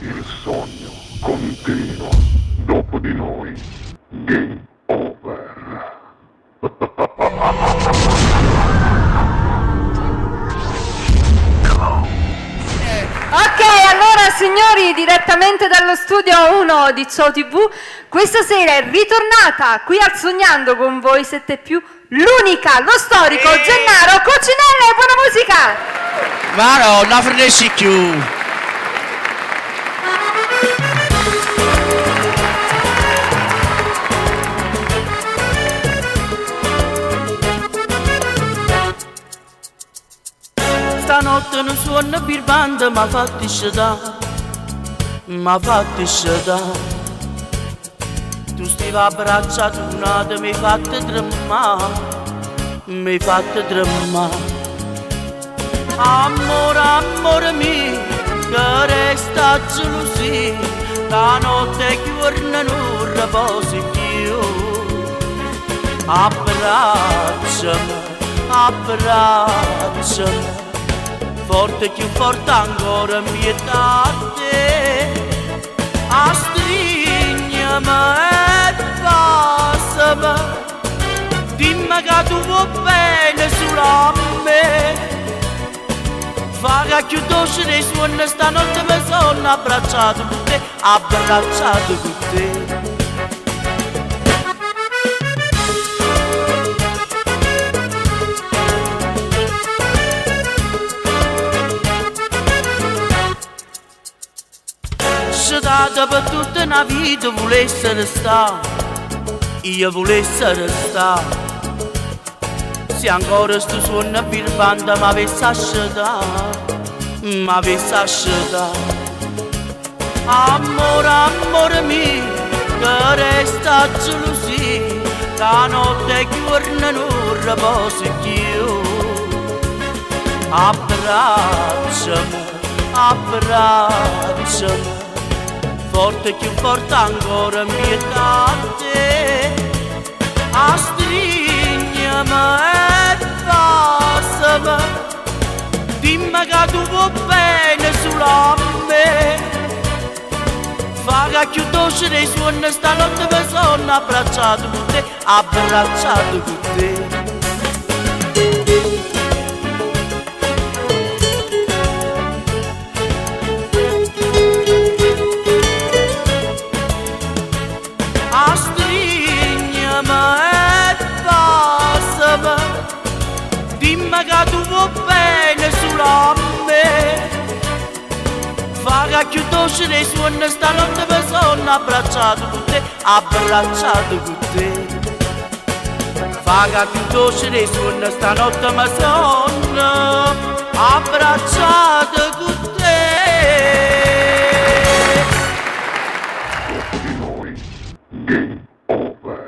Il sogno continua. Dopo di noi, game over. Ok, allora signori, direttamente dallo studio 1 di Ciao TV, questa sera è ritornata qui al Sognando con voi 7+, l'unica, lo storico Gennaro Coccinella e buona musica! Ma no, non frenesci più! Stanotte non suona per banda, ma fatti sciatà, tu stai abbracciato un'altra, mi hai fatto tremare, amore mio, che resta gelosia, stanotte e giorno non riposi più, abbracciami, forte più forte ancora mietate, strignami e passami, dimmi che tu vuoi bene solo a me, fa che più dolce dei suoni stanotte mi sono abbracciato con te, Sciatata per tutta una vita volesse restare, io volesse restare, se ancora sto suono per banda mi avesse asciugato, amore mio, che resta gelosia, la notte e giorno non riposi più, abbracciami, forte più forte ancora mietate, strignami e passami, dimmi che tu vuoi bene solo a me, fa che più dolce dei suoni stanotte mi sono abbracciato con te, dimmi che tu vuoi bene solo a me, fa che più dolce dei suoni stanotte mi sono abbracciato con te, fa che più dolce dei suoni stanotte mi sono abbracciato con te. Dopo di noi, game over.